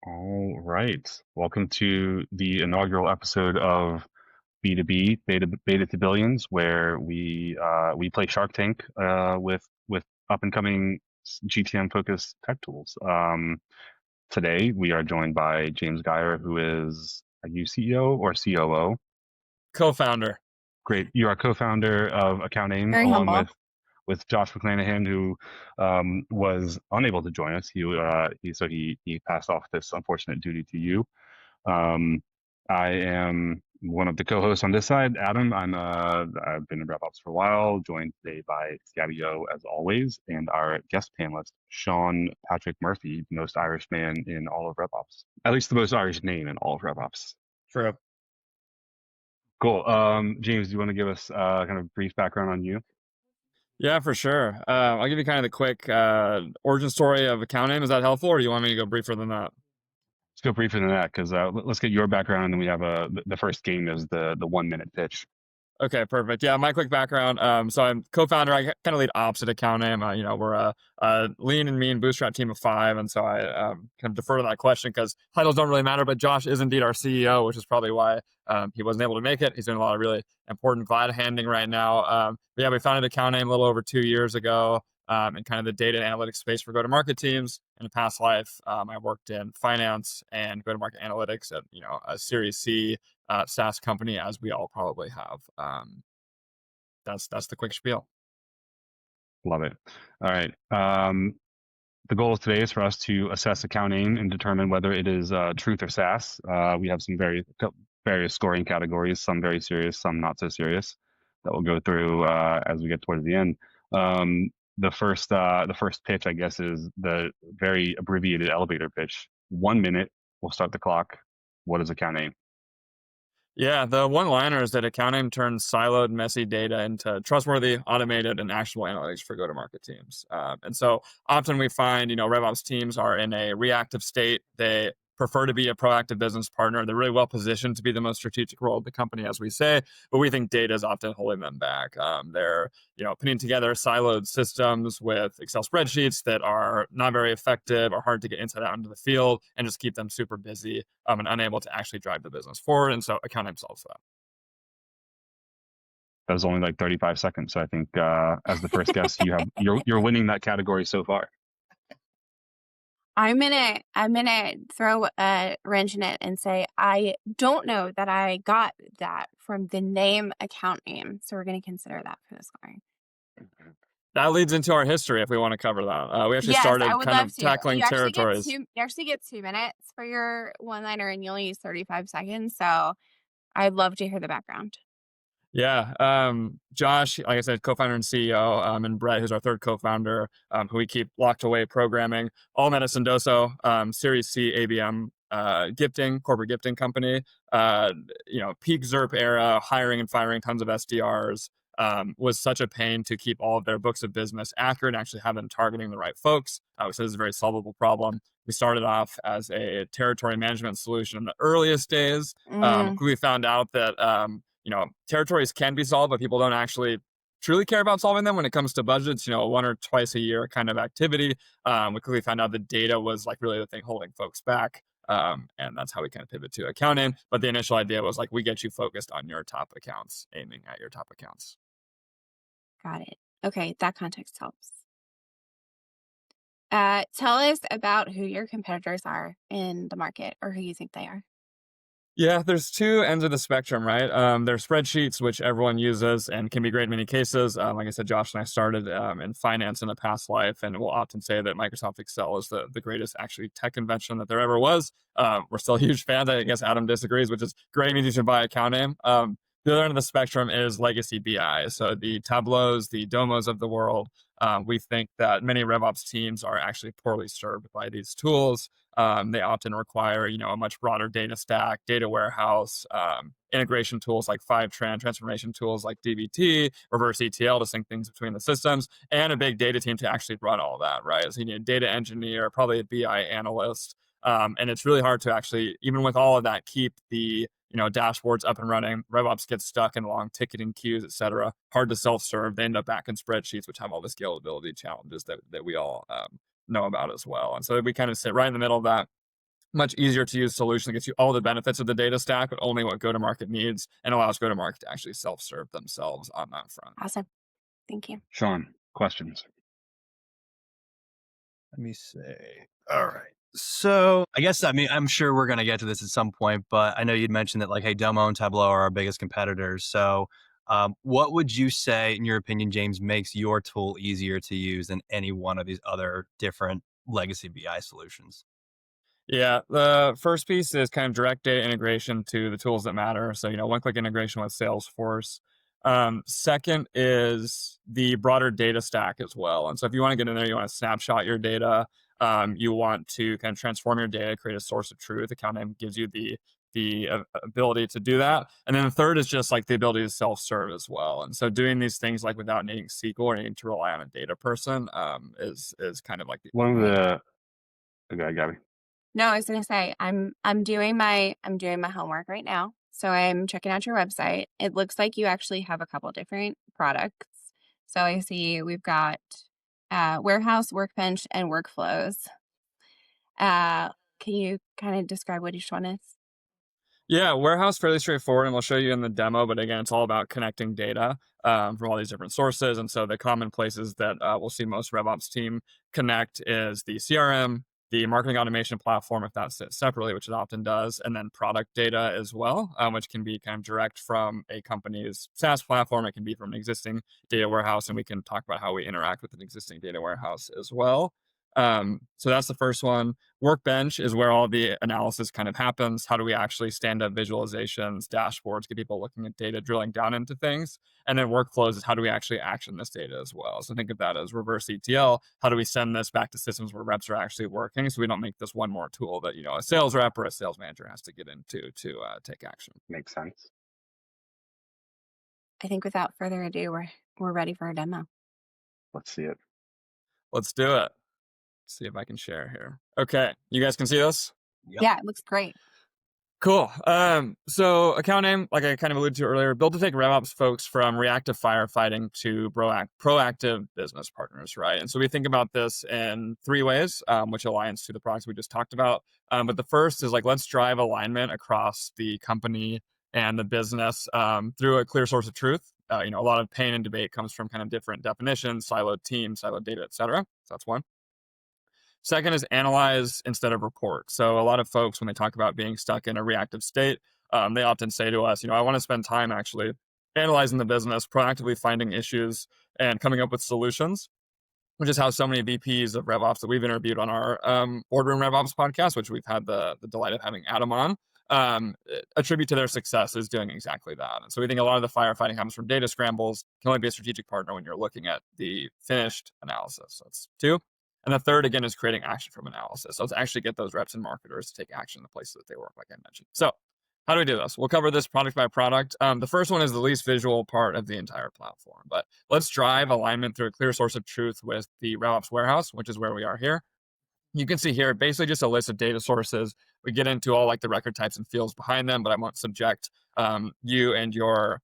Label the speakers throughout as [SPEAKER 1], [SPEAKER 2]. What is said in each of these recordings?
[SPEAKER 1] All right. Welcome to the inaugural episode of B2B, Beta to Billions, where we play Shark Tank with up and coming GTM focused tech tools. Today we are joined by James Geyer, who is, are you CEO or COO?
[SPEAKER 2] Co-founder.
[SPEAKER 1] Great. You are co-founder of AccountAim,
[SPEAKER 3] Very
[SPEAKER 1] along
[SPEAKER 3] humble.
[SPEAKER 1] with Josh McClanahan, who was unable to join us. He passed off this unfortunate duty to you. I am one of the co-hosts on this side, Adam. I've been in RevOps for a while, joined today by Scabio as always, and our guest panelist, Sean Patrick Murphy, the most Irish man in all of RevOps. At least the most Irish name in all of RevOps.
[SPEAKER 2] True.
[SPEAKER 1] Cool. James, do you want to give us kind of brief background on you?
[SPEAKER 2] Yeah, for sure. I'll give you kind of the quick origin story of AccountAim. Is that helpful, or do you want me to go briefer than that?
[SPEAKER 1] Let's go briefer than that, because let's get your background, and then we have the first game is the 1 minute pitch.
[SPEAKER 2] Okay, perfect. Yeah, my quick background. So I'm co-founder. I kind of lead ops at AccountAim. We're a lean and mean bootstrap team of 5, and so I kind of defer to that question because titles don't really matter. But Josh is indeed our CEO, which is probably why he wasn't able to make it. He's doing a lot of really important glad handing right now. But yeah, we founded AccountAim a little over 2 years ago. In kind of the data and analytics space for go-to-market teams. In a past life, I worked in finance and go-to-market analytics at a Series C SaaS company, as we all probably have. That's the quick spiel.
[SPEAKER 1] Love it. All right. The goal of today is for us to assess AccountAim and determine whether it is truth or SaaS. We have some various scoring categories, some very serious, some not so serious, that we'll go through as we get towards the end. The first pitch, I guess, is the very abbreviated elevator pitch. 1 minute. We'll start the clock. What is AccountAim?
[SPEAKER 2] Yeah, the one-liner is that AccountAim turns siloed, messy data into trustworthy, automated, and actionable analytics for go-to-market teams. And so often we find, RevOps teams are in a reactive state. They prefer to be a proactive business partner. They're really well positioned to be the most strategic role of the company, as we say, but we think data is often holding them back. They're, putting together siloed systems with Excel spreadsheets that are not very effective or hard to get inside out into the field and just keep them super busy and unable to actually drive the business forward. And so AccountAim solves that.
[SPEAKER 1] That was only like 35 seconds. So I think as the first guest, you're winning that category so far.
[SPEAKER 3] I'm gonna throw a wrench in it and say I don't know that I got that from the name AccountAim, so we're gonna consider that for the scoring.
[SPEAKER 2] That leads into our history if we want to cover that. We actually
[SPEAKER 3] Yes,
[SPEAKER 2] started
[SPEAKER 3] I would
[SPEAKER 2] kind
[SPEAKER 3] love
[SPEAKER 2] of
[SPEAKER 3] to.
[SPEAKER 2] tackling territories.
[SPEAKER 3] You actually get 2 minutes for your one-liner, and you only use 35 seconds. So I'd love to hear the background.
[SPEAKER 2] Yeah. Josh, like I said, co-founder and CEO, and Brett, who's our third co-founder, who we keep locked away programming, all met at Sendoso, Series C ABM corporate gifting company. Peak ZERP era, hiring and firing tons of SDRs. Was such a pain to keep all of their books of business accurate and actually have them targeting the right folks. So this is a very solvable problem. We started off as a territory management solution in the earliest days. We found out that territories can be solved, but people don't actually truly care about solving them when it comes to budgets. 1 or twice a year kind of activity. We quickly found out the data was like really the thing holding folks back. And that's how we kind of pivot to AccountAim. But the initial idea was like, we get you focused on your top accounts, aiming at your top accounts.
[SPEAKER 3] Got it. Okay, that context helps. Tell us about who your competitors are in the market, or who you think they are.
[SPEAKER 2] Yeah, there's 2 ends of the spectrum, right? There's spreadsheets, which everyone uses and can be great in many cases. Like I said, Josh and I started in finance in a past life, and we'll often say that Microsoft Excel is the greatest actually tech invention that there ever was. We're still huge fans. I guess Adam disagrees, which is great. Means you should buy AccountAim. The other end of the spectrum is legacy BI. So the Tableaus, the Domos of the world. We think that many RevOps teams are actually poorly served by these tools. They often require, a much broader data stack, data warehouse, integration tools like Fivetran, transformation tools like dbt, reverse ETL to sync things between the systems, and a big data team to actually run all that, right? So you need a data engineer, probably a BI analyst. And it's really hard to actually, even with all of that, keep the dashboards up and running. RevOps gets stuck in long ticketing queues, et cetera. Hard to self-serve. They end up back in spreadsheets, which have all the scalability challenges that we all know about as well. And so we kind of sit right in the middle of that. much easier to use solution that gets you all the benefits of the data stack, but only what go-to-market needs, and allows go-to-market to actually self-serve themselves on that front.
[SPEAKER 3] Awesome. Thank you.
[SPEAKER 1] Sean, questions?
[SPEAKER 4] Let me say. All right. So I guess, I mean, I'm sure we're going to get to this at some point, but I know you'd mentioned that like, hey, Domo and Tableau are our biggest competitors. So what would you say, in your opinion, James, makes your tool easier to use than any one of these other different legacy BI solutions?
[SPEAKER 2] Yeah, the first piece is kind of direct data integration to the tools that matter. So, one-click integration with Salesforce. Second is the broader data stack as well. And so if you want to get in there, you want to snapshot your data, you want to kind of transform your data, create a source of truth. AccountAim gives you the ability to do that. And then the third is just like the ability to self-serve as well. And so doing these things like without needing SQL or needing to rely on a data person is kind of like the
[SPEAKER 1] One of the okay, Gabby.
[SPEAKER 3] No, I was gonna say I'm doing my homework right now. So I'm checking out your website. It looks like you actually have a couple different products. So I see we've got warehouse, workbench, and workflows. Can you kind of describe what each one is?
[SPEAKER 2] Yeah, warehouse fairly straightforward, and we'll show you in the demo. But again, it's all about connecting data from all these different sources. And so the common places that we'll see most RevOps team connect is the CRM, the marketing automation platform, if that sits separately, which it often does, and then product data as well, which can be kind of direct from a company's SaaS platform. It can be from an existing data warehouse, and we can talk about how we interact with an existing data warehouse as well. So that's the first one. Workbench is where all the analysis kind of happens. How do we actually stand up visualizations, dashboards, get people looking at data, drilling down into things? And then workflows is how do we actually action this data as well? So think of that as reverse ETL. How do we send this back to systems where reps are actually working so we don't make this one more tool that, a sales rep or a sales manager has to get into to take action?
[SPEAKER 1] Makes sense.
[SPEAKER 3] I think without further ado, we're ready for a demo.
[SPEAKER 1] Let's see it.
[SPEAKER 2] Let's do it. See if I can share here. Okay, you guys can see this?
[SPEAKER 4] Yep.
[SPEAKER 3] Yeah, it looks great.
[SPEAKER 2] Cool. So AccountAim, like I kind of alluded to earlier, built to take RevOps folks from reactive firefighting to proactive business partners, right? And so we think about this in three ways, which aligns to the products we just talked about. But the first is like, let's drive alignment across the company and the business through a clear source of truth. A lot of pain and debate comes from kind of different definitions, siloed teams, siloed data, et cetera. So that's one. Second is analyze instead of report. So a lot of folks, when they talk about being stuck in a reactive state, they often say to us, I want to spend time actually analyzing the business, proactively finding issues, and coming up with solutions, which is how so many VPs of RevOps that we've interviewed on our Boardroom RevOps podcast, which we've had the delight of having Adam on, attribute to their success is doing exactly that. And so we think a lot of the firefighting comes from data scrambles, can only be a strategic partner when you're looking at the finished analysis. So that's two. And the third, again, is creating action from analysis. So let's actually get those reps and marketers to take action in the places that they work, like I mentioned. So how do we do this? We'll cover this product by product. The first one is the least visual part of the entire platform. But let's drive alignment through a clear source of truth with the RevOps warehouse, which is where we are here. You can see here, basically just a list of data sources. We get into all like the record types and fields behind them, but I won't subject you and your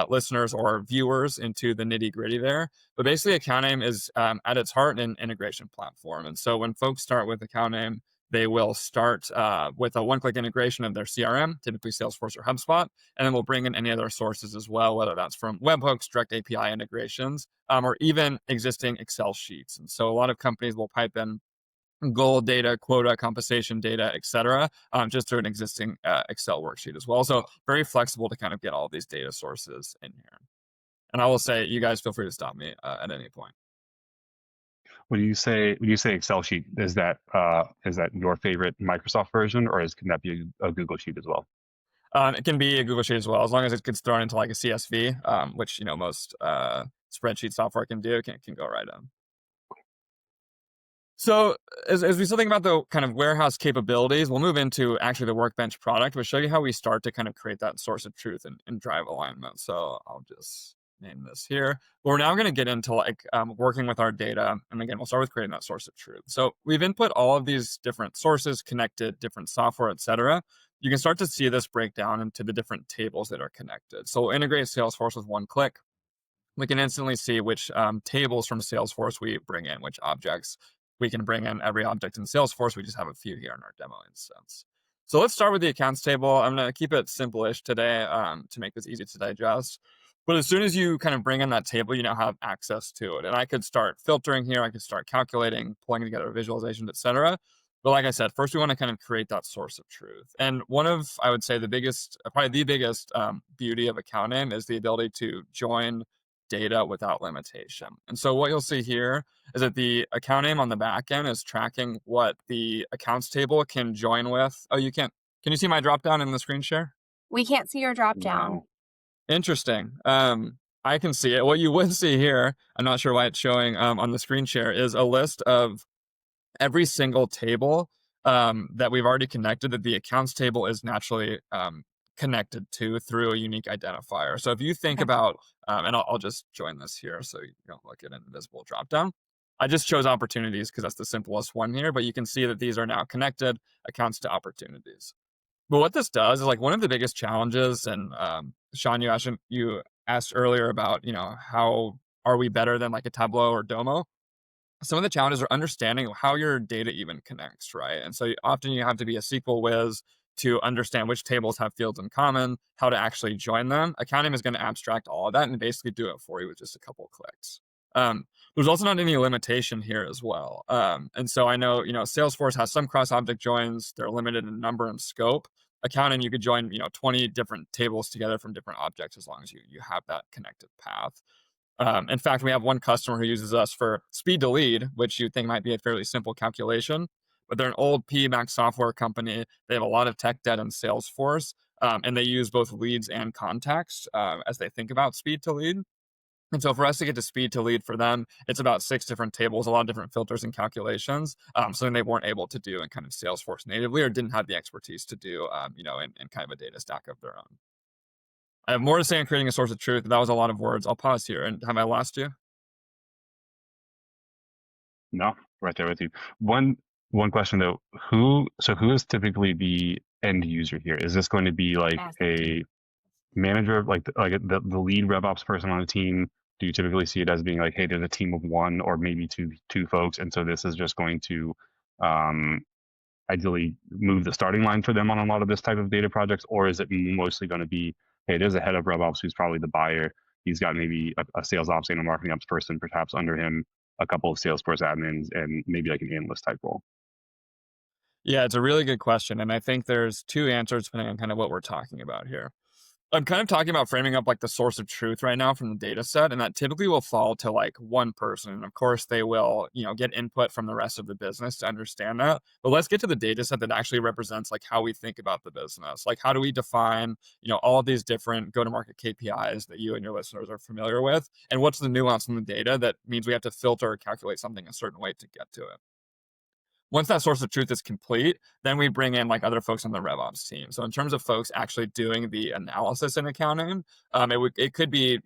[SPEAKER 2] listeners or viewers into the nitty gritty there. But basically AccountAim is at its heart an integration platform. And so when folks start with AccountAim, they will start with a one-click integration of their CRM, typically Salesforce or HubSpot, and then we'll bring in any other sources as well, whether that's from webhooks, direct API integrations, or even existing Excel sheets. And so a lot of companies will pipe in goal data, quota, compensation data, et cetera, just through an existing Excel worksheet as well. So very flexible to kind of get all of these data sources in here. And I will say, you guys feel free to stop me at any point.
[SPEAKER 1] When you say Excel sheet, is that your favorite Microsoft version, or can that be a Google sheet as well?
[SPEAKER 2] It can be a Google sheet as well, as long as it gets thrown into like a CSV, which most spreadsheet software can do. Can go right in. So as we still think about the kind of warehouse capabilities, we'll move into actually the Workbench product. We'll show you how we start to kind of create that source of truth and drive alignment. So I'll just name this here. But we're now going to get into like working with our data. And again, we'll start with creating that source of truth. So we've input all of these different sources, connected different software, et cetera. You can start to see this break down into the different tables that are connected. So we'll integrate Salesforce with one click. We can instantly see which tables from Salesforce we bring in, which objects we can bring in every object in Salesforce. We just have a few here in our demo instance. So let's start with the accounts table. I'm going to keep it simple-ish today to make this easy to digest. But as soon as you kind of bring in that table, you now have access to it. And I could start filtering here. I could start calculating, pulling together visualizations, etc. But like I said, first we want to kind of create that source of truth. And one of, I would say, the biggest, probably the biggest beauty of AccountAim is the ability to join data without limitation. And so what you'll see here is that the AccountAim on the back end is tracking what the accounts table can join with. Oh, you can't. Can you see my drop down in the screen share?
[SPEAKER 3] We can't see your drop down.
[SPEAKER 1] No.
[SPEAKER 2] Interesting. I can see it. What you would see here, I'm not sure why it's showing on the screen share, is a list of every single table that we've already connected, that the accounts table is naturally connected to through a unique identifier. So if you think about, and I'll just join this here so you don't look at an invisible dropdown. I just chose opportunities because that's the simplest one here, but you can see that these are now connected accounts to opportunities. But what this does is, like, one of the biggest challenges, and Sean, you asked earlier about, how are we better than like a Tableau or Domo? Some of the challenges are understanding how your data even connects, right? And so often you have to be a SQL whiz to understand which tables have fields in common, how to actually join them. AccountAim is going to abstract all of that and basically do it for you with just a couple of clicks. There's also not any limitation here as well. And so I know, Salesforce has some cross-object joins. They're limited in number and scope. AccountAim, you could join, 20 different tables together from different objects as long as you have that connected path. In fact, we have one customer who uses us for speed to lead, which you'd think might be a fairly simple calculation, but they're an old PE-backed software company. They have a lot of tech debt in Salesforce, and they use both leads and contacts as they think about speed to lead. And so for us to get to speed to lead for them, it's about 6 different tables, a lot of different filters and calculations, something they weren't able to do in kind of Salesforce natively, or didn't have the expertise to do, in kind of a data stack of their own. I have more to say on creating a source of truth. That was a lot of words. I'll pause here. And have I lost you?
[SPEAKER 1] No, right there with you. One question though, who is typically the end user here? Is this going to be like a manager, like the lead RevOps person on a team? Do you typically see it as being like, hey, there's a team of 1 or maybe two folks, and so this is just going to ideally move the starting line for them on a lot of this type of data projects? Or is it mostly going to be, hey, there's a head of RevOps who's probably the buyer. He's got maybe a sales ops and a marketing ops person, perhaps under him, a couple of Salesforce admins, and maybe like an analyst type role?
[SPEAKER 2] Yeah, it's a really good question. And I think there's 2 answers depending on kind of what we're talking about here. I'm kind of talking about framing up like the source of truth right now from the data set, and that typically will fall to like one person. And of course, they will, get input from the rest of the business to understand that. But let's get to the data set that actually represents like how we think about the business. Like, how do we define, all of these different go-to-market KPIs that you and your listeners are familiar with? And what's the nuance in the data that means we have to filter or calculate something a certain way to get to it? Once that source of truth is complete, then we bring in like other folks on the RevOps team. So in terms of folks actually doing the analysis in AccountAim, it could be,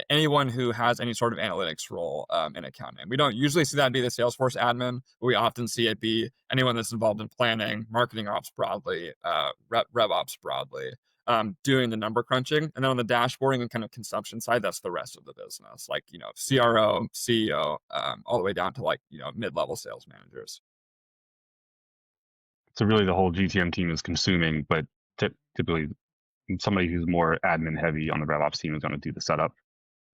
[SPEAKER 2] anyone who has any sort of analytics role in AccountAim. We don't usually see that be the Salesforce admin, but we often see it be anyone that's involved in planning, marketing ops broadly, RevOps broadly, doing the number crunching. And then on the dashboarding and kind of consumption side, that's the rest of the business, like, CRO, CEO, all the way down to like, mid-level sales managers.
[SPEAKER 1] So really the whole GTM team is consuming, but typically somebody who's more admin heavy on the RevOps team is going to do the setup.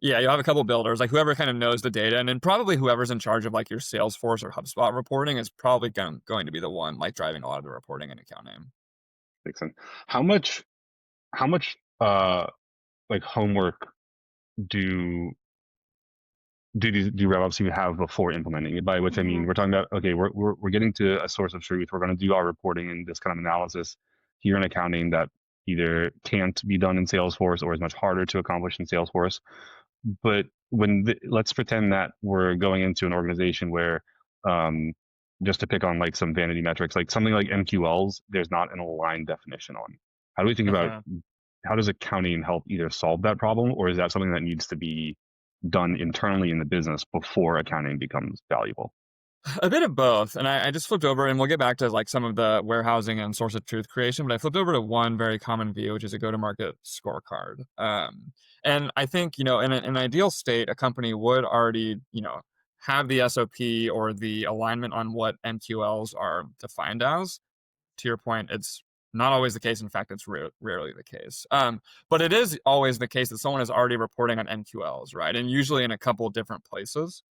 [SPEAKER 2] Yeah, you'll have a couple builders, like whoever kind of knows the data, and then probably whoever's in charge of like your Salesforce or HubSpot reporting is probably going to be the one like driving a lot of the reporting in AccountAim.
[SPEAKER 1] Makes sense. How much like homework do RevOps even have before implementing it? By which I mean, we're talking about, okay, we're getting to a source of truth. We're going to do our reporting and this kind of analysis here in AccountAim that either can't be done in Salesforce or is much harder to accomplish in Salesforce. But let's pretend that we're going into an organization where, just to pick on like some vanity metrics, like something like MQLs, there's not an aligned definition on. How do we think about, how does AccountAim help either solve that problem, or is that something that needs to be done internally in the business before AccountAim becomes valuable?
[SPEAKER 2] A bit of both. And I just flipped over, and we'll get back to like some of the warehousing and source of truth creation, but I flipped over to one very common view, which is a go-to-market scorecard. And I think, in an ideal state, a company would already, have the SOP or the alignment on what MQLs are defined as. To your point, it's not always the case. In fact, it's rarely the case. But it is always the case that someone is already reporting on MQLs, right? And usually in a couple different places.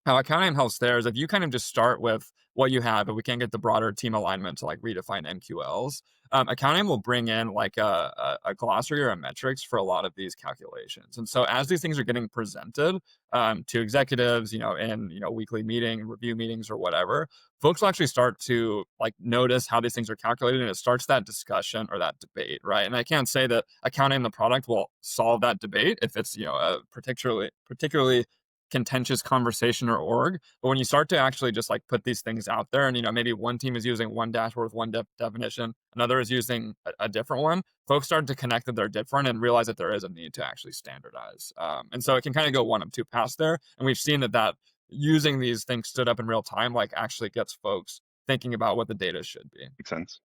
[SPEAKER 2] How AccountAim helps there is if you kind of just start with what you have, but we can't get the broader team alignment to like redefine MQLs, AccountAim will bring in like a glossary or a metrics for a lot of these calculations. And so as these things are getting presented to executives, in weekly review meetings or whatever, folks will actually start to like notice how these things are calculated, and it starts that discussion or that debate, right? And I can't say that AccountAim the product will solve that debate if it's a particularly contentious conversation or org. But when you start to actually just like put these things out there, and maybe one team is using one dashboard with one definition, another is using a different one, folks start to connect that they're different and realize that there is a need to actually standardize. And so it can kind of go one of two paths there. And we've seen that using these things stood up in real time like actually gets folks thinking about what the data should be.
[SPEAKER 1] Makes sense.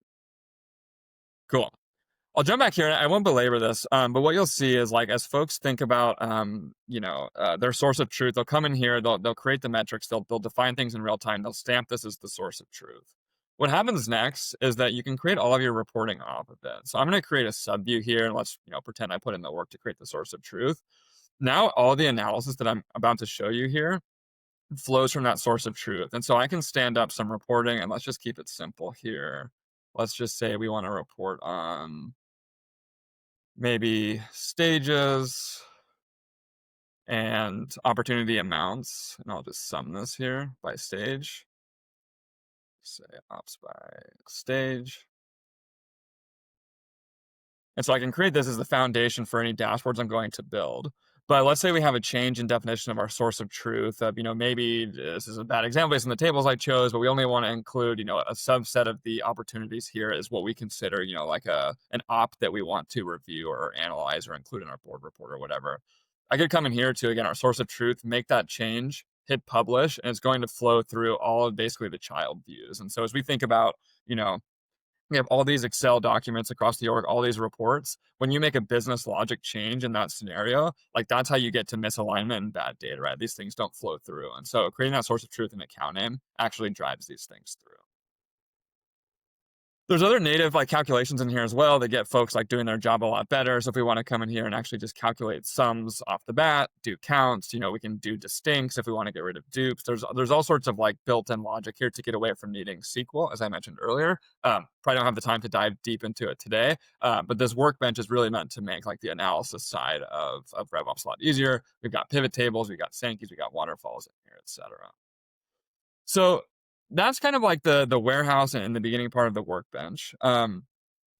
[SPEAKER 2] Cool. I'll jump back here. I won't belabor this, but what you'll see is like as folks think about their source of truth, they'll come in here, they'll create the metrics, they'll define things in real time, they'll stamp this as the source of truth. What happens next is that you can create all of your reporting off of it. So I'm going to create a subview here, and let's pretend I put in the work to create the source of truth. Now all the analysis that I'm about to show you here flows from that source of truth, and so I can stand up some reporting, and let's just keep it simple here. Let's just say we want to report on maybe stages and opportunity amounts. And I'll just sum this here by stage. Say ops by stage. And so I can create this as the foundation for any dashboards I'm going to build. But let's say we have a change in definition of our source of truth. Maybe this is a bad example based on the tables I chose, but we only want to include, a subset of the opportunities here is what we consider, like an op that we want to review or analyze or include in our board report or whatever. I could come in here to, again, our source of truth, make that change, hit publish, and it's going to flow through all of basically the child views. And so as we think about, we have all these Excel documents across the org, all these reports. When you make a business logic change in that scenario, like that's how you get to misalignment and bad data, right? These things don't flow through. And so creating that source of truth in AccountAim actually drives these things through. There's other native like calculations in here as well that get folks like doing their job a lot better. So if we want to come in here and actually just calculate sums off the bat, do counts, we can do distincts if we want to get rid of dupes. There's all sorts of like built-in logic here to get away from needing SQL, as I mentioned earlier. Probably don't have the time to dive deep into it today, but this workbench is really meant to make like the analysis side of RevOps a lot easier. We've got pivot tables, we've got Sankeys, we've got waterfalls in here, etc. So that's kind of like the warehouse and the beginning part of the workbench. But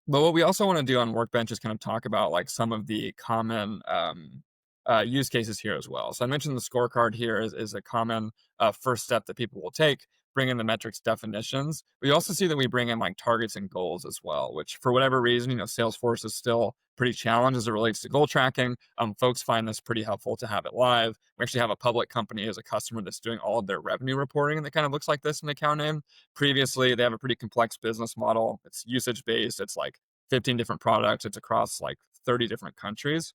[SPEAKER 2] what we also want to do on Workbench is kind of talk about like some of the common use cases here as well. So I mentioned the scorecard here is a common first step that people will take, bring in the metrics definitions. We also see that we bring in like targets and goals as well, which for whatever reason, Salesforce is still pretty challenged as it relates to goal tracking. Folks find this pretty helpful to have it live. We actually have a public company as a customer that's doing all of their revenue reporting, and that kind of looks like this in AccountAim. Previously, they have a pretty complex business model. It's usage-based. It's like 15 different products. It's across like 30 different countries.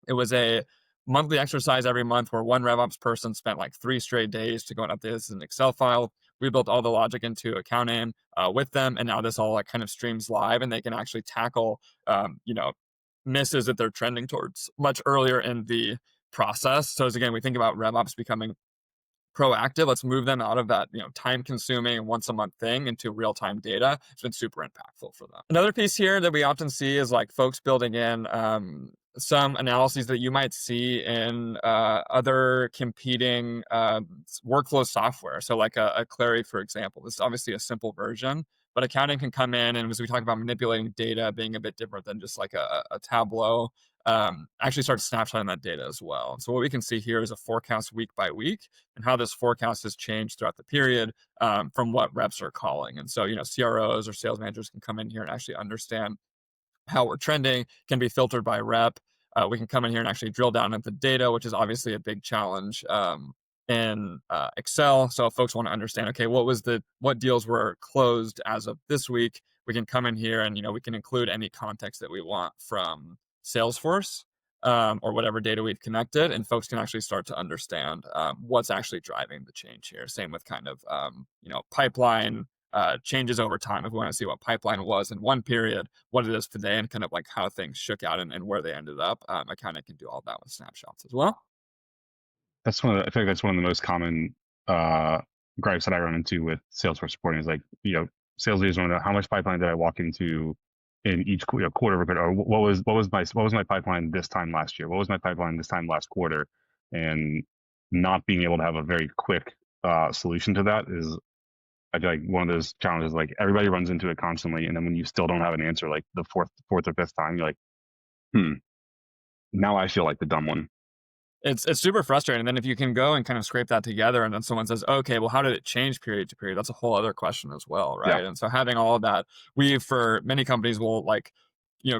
[SPEAKER 2] It was a monthly exercise every month where one RevOps person spent like 3 straight days to go and update this in an Excel file. We built all the logic into AccountAim with them, and now this all like kind of streams live, and they can actually tackle misses that they're trending towards much earlier in the process. So as again, we think about RevOps becoming proactive, let's move them out of that time consuming once a month thing into real time data. It's been super impactful for them. Another piece here that we often see is like folks building in some analyses that you might see in other competing workflow software. So like a Clary, for example. This is obviously a simple version, but accounting can come in, and as we talk about manipulating data being a bit different than just like a Tableau, actually start snapshotting that data as well. So what we can see here is a forecast week by week and how this forecast has changed throughout the period from what reps are calling. And so, CROs or sales managers can come in here and actually understand how we're trending, can be filtered by rep. We can come in here and actually drill down into data, which is obviously a big challenge in Excel. So if folks want to understand, okay, what deals were closed as of this week, we can come in here and we can include any context that we want from Salesforce or whatever data we've connected, and folks can actually start to understand what's actually driving the change here. Same with kind of pipeline changes over time. If we want to see what pipeline was in one period, what it is today, and kind of like how things shook out and where they ended up, AccountAim can do all that with snapshots as well.
[SPEAKER 1] That's I think that's one of the most common gripes that I run into with Salesforce reporting is like, sales leaders want to know how much pipeline did I walk into in each quarter, or what was my pipeline this time last year? What was my pipeline this time last quarter? And not being able to have a very quick solution to that is, I feel like, one of those challenges. Like, everybody runs into it constantly, and then when you still don't have an answer, like the fourth or fifth time, you're like, now I feel like the dumb one.
[SPEAKER 2] It's super frustrating. And then if you can go and kind of scrape that together, and then someone says, okay, well, how did it change period to period? That's a whole other question as well, right?
[SPEAKER 1] Yeah.
[SPEAKER 2] And so having all of that, for many companies will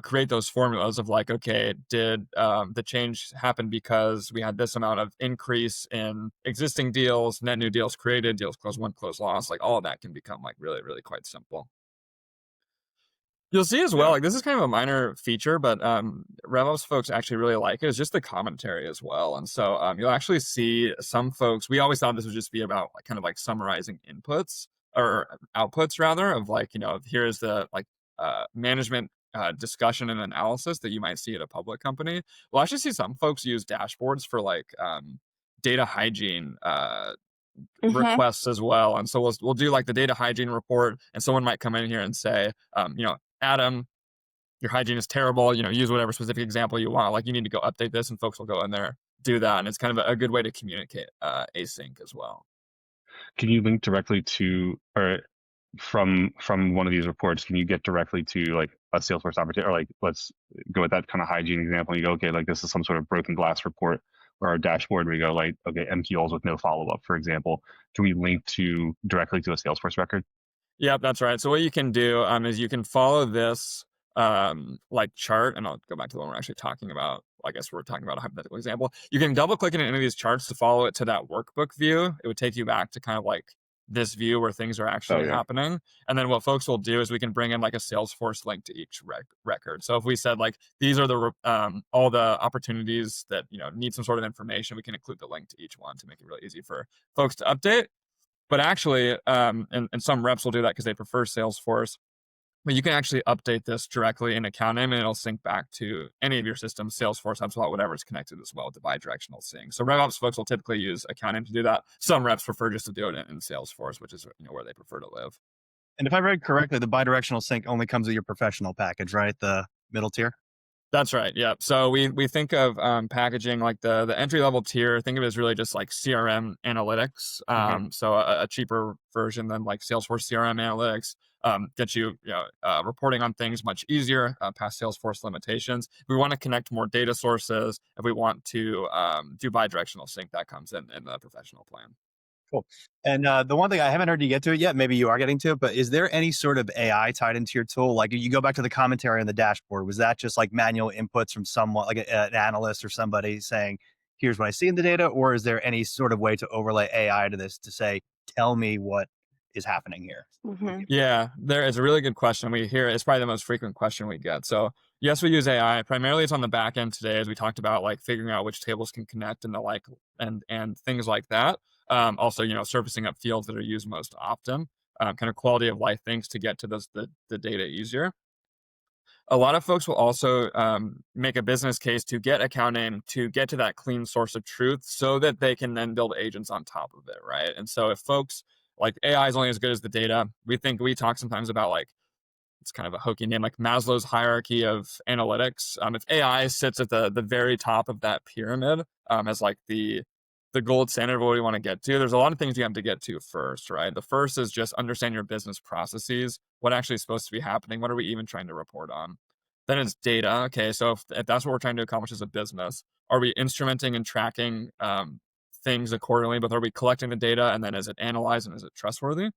[SPEAKER 2] create those formulas of like, okay, did the change happen because we had this amount of increase in existing deals, net new deals created, deals closed won, closed lost, like all of that can become like really, really quite simple. You'll see as well, like this is kind of a minor feature, but RevOps folks actually really like it, is just the commentary as well. And so you'll actually see some folks, we always thought this would just be about like kind of like summarizing inputs or outputs rather, of like, here's the like management discussion and analysis that you might see at a public company. We'll actually see some folks use dashboards for like data hygiene requests as well. And so we'll do like the data hygiene report, and someone might come in here and say, Adam, your hygiene is terrible, use whatever specific example you want, like you need to go update this, and folks will go in there, do that. And it's kind of a good way to communicate async as well.
[SPEAKER 1] Can you link directly to, or from one of these reports, can you get directly to like a Salesforce opportunity, or like, let's go with that kind of hygiene example, and you go, okay, like this is some sort of broken glass report, or a dashboard where you go like, okay, MQLs with no follow-up, for example. Can we link directly to a Salesforce record?
[SPEAKER 2] Yep, that's right. So what you can do is you can follow this like chart, and I'll go back to the one we're actually talking about. I guess we're talking about a hypothetical example. You can double click in any of these charts to follow it to that workbook view. It would take you back to kind of like this view where things are actually happening. And then what folks will do is we can bring in like a Salesforce link to each record. So if we said like, these are the all the opportunities that need some sort of information, we can include the link to each one to make it really easy for folks to update. But actually, and some reps will do that because they prefer Salesforce. But you can actually update this directly in AccountAim, and it'll sync back to any of your systems, Salesforce, HubSpot, whatever's connected as well, to bidirectional sync. So RevOps folks will typically use AccountAim to do that. Some reps prefer just to do it in Salesforce, which is where they prefer to live.
[SPEAKER 4] And if I read correctly, the bidirectional sync only comes with your professional package, right? The middle tier?
[SPEAKER 2] That's right. Yeah. So we think of packaging like the entry level tier. Think of it as really just like CRM analytics. So a cheaper version than like Salesforce CRM analytics gets you reporting on things much easier past Salesforce limitations. If we want to connect more data sources, if we want to do bidirectional sync, that comes in the professional plan.
[SPEAKER 4] Cool. And the one thing I haven't heard you get to it yet, maybe you are getting to it, but is there any sort of AI tied into your tool? Like you go back to the commentary on the dashboard, was that just like manual inputs from someone, like an analyst or somebody saying, here's what I see in the data? Or is there any sort of way to overlay AI to this to say, tell me what is happening here?
[SPEAKER 2] Yeah, there is a really good question. We hear it's probably the most frequent question we get. So yes, we use AI. Primarily it's on the back end today, as we talked about, like figuring out which tables can connect and the like, and things like that. Also, surfacing up fields that are used most often, kind of quality of life things to get to the data easier. A lot of folks will also make a business case to get AccountAim to get to that clean source of truth so that they can then build agents on top of it, right? And so if folks, like AI is only as good as the data, we talk sometimes about like, it's kind of a hokey name, like Maslow's hierarchy of analytics. If AI sits at the very top of that pyramid as like the gold standard of what we want to get to, there's a lot of things you have to get to first, right? The first is just understand your business processes, what actually is supposed to be happening, what are we even trying to report on? Then it's data. Okay, so if that's what we're trying to accomplish as a business, are we instrumenting and tracking things accordingly, but are we collecting the data, and then is it analyzed and is it trustworthy?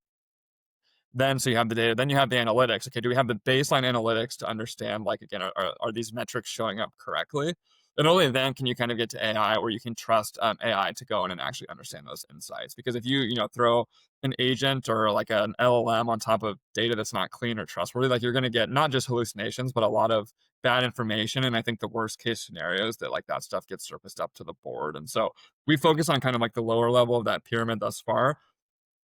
[SPEAKER 2] Then, so you have the data, then you have the analytics. Okay, do we have the baseline analytics to understand, like, again, are these metrics showing up correctly? And only then can you kind of get to AI where you can trust AI to go in and actually understand those insights. Because if you throw an agent or like an LLM on top of data that's not clean or trustworthy, like you're going to get not just hallucinations, but a lot of bad information. And I think the worst case scenario is that like that stuff gets surfaced up to the board. And so we focus on kind of like the lower level of that pyramid thus far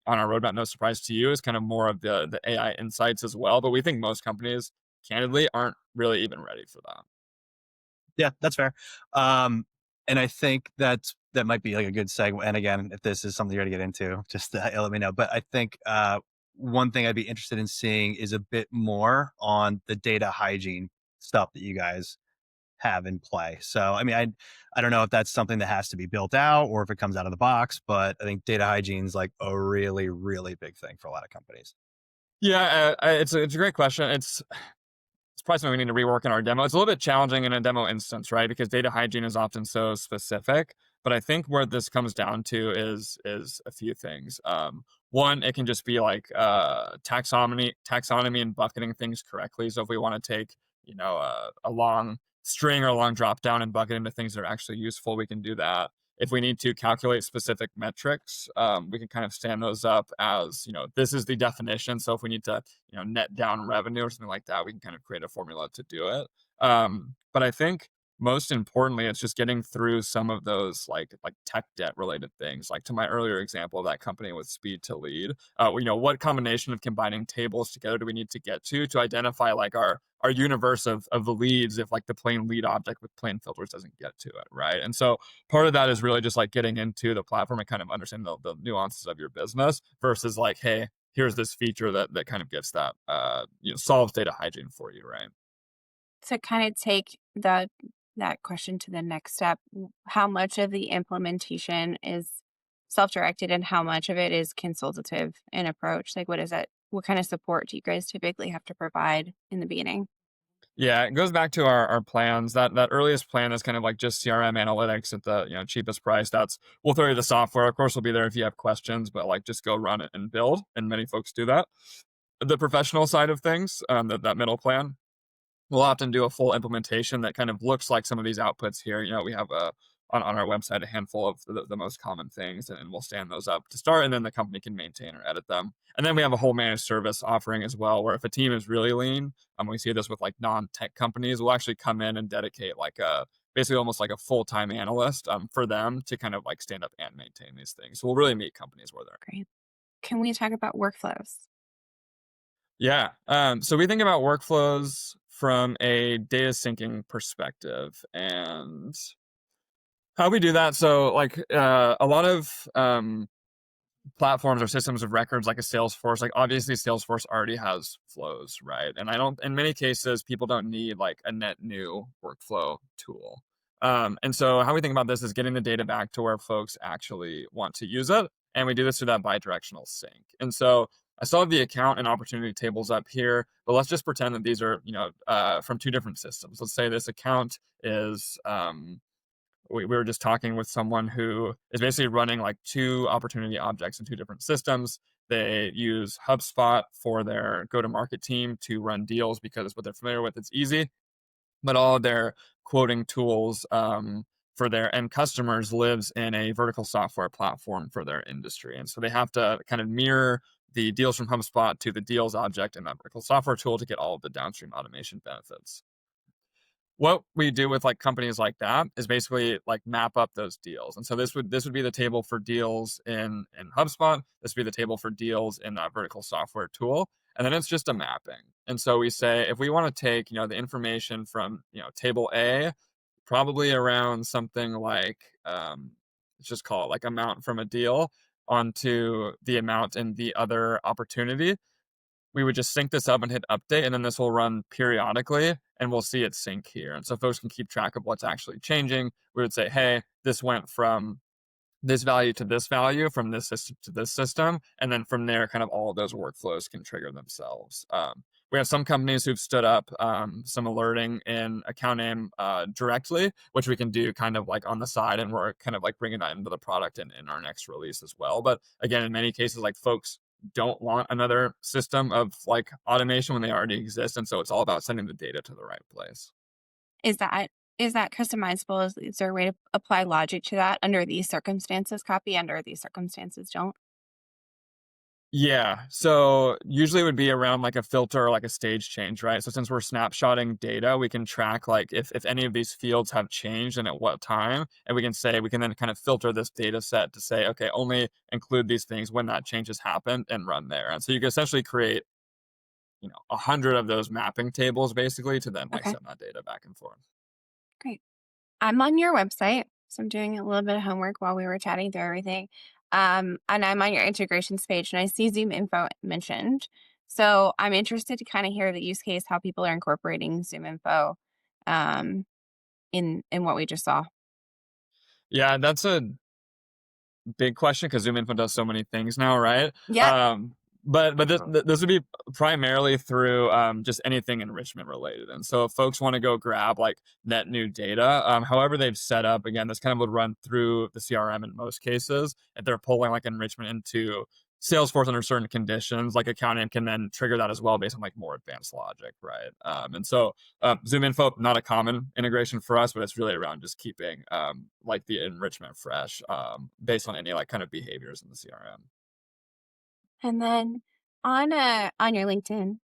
[SPEAKER 2] on our roadmap. No surprise to you, is kind of more of the AI insights as well. But we think most companies, candidly, aren't really even ready for that.
[SPEAKER 4] Yeah, that's fair. And I think that might be like a good segue. And again, if this is something you're going to get into, just let me know. But I think one thing I'd be interested in seeing is a bit more on the data hygiene stuff that you guys have in play. So, I mean, I don't know if that's something that has to be built out or if it comes out of the box, but I think data hygiene is like a really, really big thing for a lot of companies.
[SPEAKER 2] Yeah, it's a great question. It's probably something we need to rework in our demo. It's a little bit challenging in a demo instance, right? Because data hygiene is often so specific. But I think where this comes down to is a few things. One, it can just be like taxonomy and bucketing things correctly. So if we want to take a long string or a long drop down and bucket into things that are actually useful, we can do that. If we need to calculate specific metrics, we can kind of stand those up as, this is the definition. So if we need to, net down revenue or something like that, we can kind of create a formula to do it. But I think most importantly, it's just getting through some of those like tech debt related things. Like to my earlier example of that company with speed to lead, what combination of combining tables together do we need to get to identify like our universe of the leads if like the plain lead object with plain filters doesn't get to it, right? And so part of that is really just like getting into the platform and kind of understanding the nuances of your business versus like, hey, here's this feature that kind of gets that solves data hygiene for you, right?
[SPEAKER 3] To kind of take that question to the next step, how much of the implementation is self-directed and how much of it is consultative in approach? Like what is that? What kind of support do you guys typically have to provide in the beginning?
[SPEAKER 2] Yeah, it goes back to our plans. That earliest plan is kind of like just CRM analytics at the cheapest price. We'll throw you the software. Of course, we'll be there if you have questions, but like just go run it and build. And many folks do that. The professional side of things, that middle plan, we'll often do a full implementation that kind of looks like some of these outputs here. We have on our website a handful of the most common things, and we'll stand those up to start, and then the company can maintain or edit them. And then we have a whole managed service offering as well, where if a team is really lean, we see this with like non-tech companies, we'll actually come in and dedicate like basically almost like a full-time analyst for them to kind of like stand up and maintain these things. So we'll really meet companies where they're.
[SPEAKER 3] Great. Can we talk about workflows?
[SPEAKER 2] Yeah. So we think about workflows from a data syncing perspective and how we do that. So like a lot of platforms or systems of records like a Salesforce, like obviously Salesforce already has flows, right? And in many cases, people don't need like a net new workflow tool. And so how we think about this is getting the data back to where folks actually want to use it. And we do this through that bidirectional sync. And so I still have the account and opportunity tables up here, but let's just pretend that these are, from two different systems. Let's say this account is, we were just talking with someone who is basically running like two opportunity objects in two different systems. They use HubSpot for their go-to-market team to run deals because it's what they're familiar with. It's easy, but all of their quoting tools for their end customers lives in a vertical software platform for their industry. And so they have to kind of mirror the deals from HubSpot to the deals object in that vertical software tool to get all of the downstream automation benefits. What we do with like companies like that is basically like map up those deals. And so this would be the table for deals in HubSpot. This would be the table for deals in that vertical software tool. And then it's just a mapping. And so we say, if we want to take, the information from, table A, probably around something like, let's just call it like amount from a deal onto the amount in the other opportunity, we would just sync this up and hit update, and then this will run periodically, and we'll see it sync here. And so folks can keep track of what's actually changing. We would say, hey, this went from this value to this value, from this system to this system, and then from there, kind of all of those workflows can trigger themselves. We have some companies who've stood up some alerting in AccountAim directly, which we can do kind of like on the side, and we're kind of like bringing that into the product in our next release as well. But again, in many cases, like folks don't want another system of like automation when they already exist, and so it's all about sending the data to the right place.
[SPEAKER 3] Is that is that customizable? Is there a way to apply logic to that? Under these circumstances, copy, under these circumstances, don't?
[SPEAKER 2] Yeah. So usually it would be around like a filter or like a stage change, right? So since we're snapshotting data, we can track like if any of these fields have changed and at what time. And we can then kind of filter this data set to say, okay, only include these things when that change has happened and run there. And so you can essentially create, 100 of those mapping tables basically to then like
[SPEAKER 3] Okay,
[SPEAKER 2] send that data back and forth.
[SPEAKER 3] great. I'm on your website, so I'm doing a little bit of homework while we were chatting through everything. And I'm on your integrations page, and I see Zoom Info mentioned. So I'm interested to kind of hear the use case, how people are incorporating Zoom Info um, in what we just saw.
[SPEAKER 2] Yeah, that's a big question because Zoom Info does so many things now, right?
[SPEAKER 3] Yeah.
[SPEAKER 2] But this would be primarily through just anything enrichment related. And so if folks want to go grab like net new data, however they've set up, again, this kind of would run through the CRM in most cases. If they're pulling like enrichment into Salesforce under certain conditions, like AccountAim can then trigger that as well based on like more advanced logic, right? And so Zoom Info, not a common integration for us, but it's really around just keeping like the enrichment fresh based on any like kind of behaviors in the CRM.
[SPEAKER 3] And then on your LinkedIn,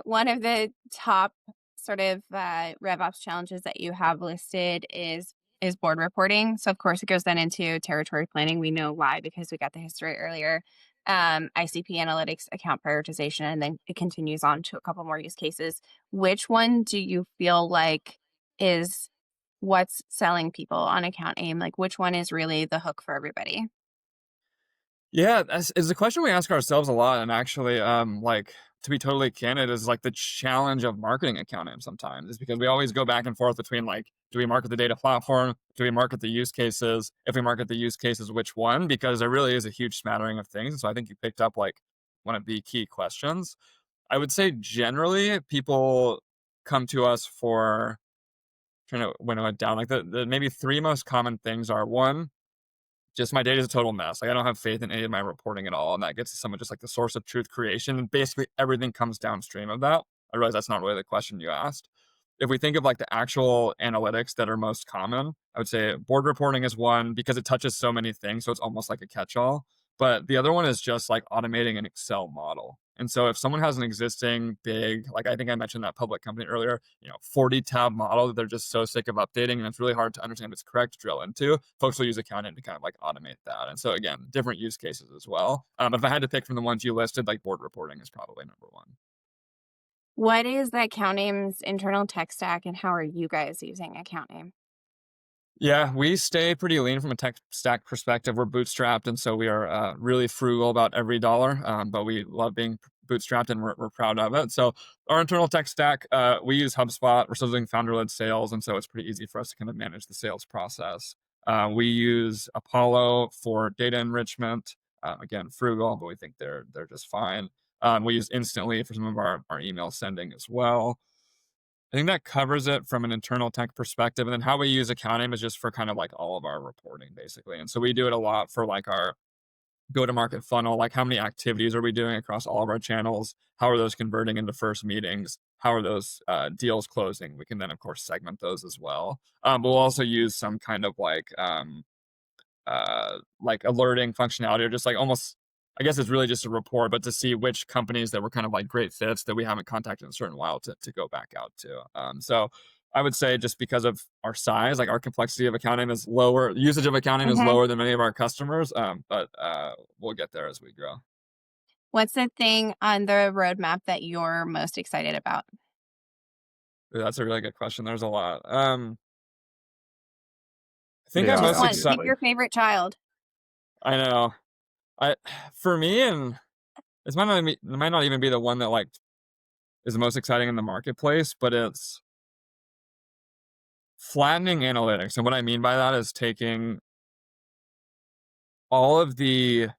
[SPEAKER 3] one of the top sort of RevOps challenges that you have listed is board reporting. So of course it goes then into territory planning. We know why because we got the history earlier. ICP analytics, account prioritization, and then it continues on to a couple more use cases. Which one do you feel like is what's selling people on AccountAim? Like which one is really the hook for everybody?
[SPEAKER 2] Yeah, that's is a question we ask ourselves a lot, and actually, like to be totally candid, is like the challenge of marketing AccountAim sometimes is because we always go back and forth between like, do we market the data platform? Do we market the use cases? If we market the use cases, which one? Because there really is a huge smattering of things. So I think you picked up like one of the key questions. I would say generally people come to us for trying to winnow it down. Like the maybe three most common things are one, just my data is a total mess. Like I don't have faith in any of my reporting at all. And that gets to some of just like the source of truth creation. And basically everything comes downstream of that. I realize that's not really the question you asked. If we think of like the actual analytics that are most common, I would say board reporting is one because it touches so many things. So it's almost like a catch-all. But the other one is just like automating an Excel model. And so if someone has an existing big, like I think I mentioned that public company earlier, 40 tab model that they're just so sick of updating and it's really hard to understand if it's correct to drill into, folks will use AccountAim to kind of like automate that. And so again, different use cases as well. If I had to pick from the ones you listed, like board reporting is probably number one.
[SPEAKER 3] What is the AccountAim's internal tech stack and how are you guys using AccountAim?
[SPEAKER 2] Yeah, we stay pretty lean from a tech stack perspective. We're bootstrapped, and so we are really frugal about every dollar. But we love being bootstrapped, and we're proud of it. So our internal tech stack, we use HubSpot. We're still doing founder-led sales, and so it's pretty easy for us to kind of manage the sales process. We use Apollo for data enrichment. Again, frugal, but we think they're just fine. We use Instantly for some of our email sending as well. I think that covers it from an internal tech perspective. And then how we use AccountAim is just for kind of like all of our reporting, basically. And so we do it a lot for like our go-to-market funnel, like how many activities are we doing across all of our channels? How are those converting into first meetings? How are those deals closing? We can then, of course, segment those as well. We'll also use some kind of like alerting functionality or just like almost, I guess it's really just a report, but to see which companies that were kind of like great fits that we haven't contacted in a certain while to go back out to. So I would say just because of our size, like our complexity of AccountAim is lower, usage of AccountAim is lower than many of our customers, but we'll get there as we grow.
[SPEAKER 3] What's the thing on the roadmap that you're most excited about?
[SPEAKER 2] Ooh, that's a really good question. There's a lot. I think
[SPEAKER 1] Yeah,
[SPEAKER 2] I'm
[SPEAKER 3] Just
[SPEAKER 2] most
[SPEAKER 3] one.
[SPEAKER 2] excited.
[SPEAKER 3] Pick your favorite child.
[SPEAKER 2] I know. For me, and this might not even be the one that like is the most exciting in the marketplace, but it's flattening analytics. And what I mean by that is taking all of the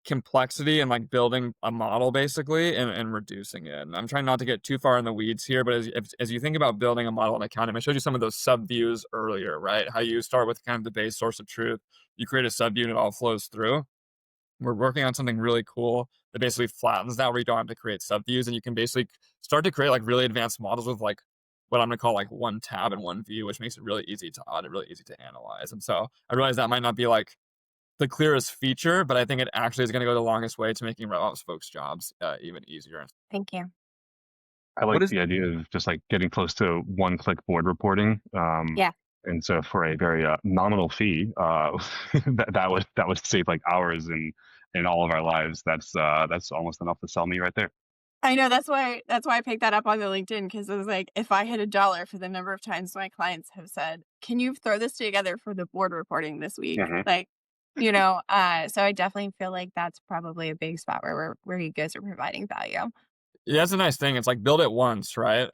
[SPEAKER 2] complexity and like building a model basically and reducing it. And I'm trying not to get too far in the weeds here, but as you think about building a model in AccountAim, I showed you some of those sub views earlier, right? How you start with kind of the base source of truth, you create a sub view and it all flows through. We're working on something really cool that basically flattens that where you don't have to create sub views and you can basically start to create like really advanced models with like what I'm going to call like one tab and one view, which makes it really easy to audit, really easy to analyze. And so I realize that might not be like the clearest feature, but I think it actually is going to go the longest way to making RevOps folks' jobs even easier.
[SPEAKER 3] Thank you.
[SPEAKER 1] I like
[SPEAKER 4] is-
[SPEAKER 1] the idea of just like getting close to one-click board reporting.
[SPEAKER 3] Yeah.
[SPEAKER 1] And so for a very nominal fee, that would save like hours in all of our lives. That's almost enough to sell me right there.
[SPEAKER 3] I know, that's why I picked that up on the LinkedIn, because it was like, if I hit $1 for the number of times my clients have said, can you throw this together for the board reporting this week?
[SPEAKER 1] Mhm.
[SPEAKER 3] Like, so I definitely feel like that's probably a big spot where you guys are providing value.
[SPEAKER 2] Yeah, that's a nice thing. It's like build it once, right?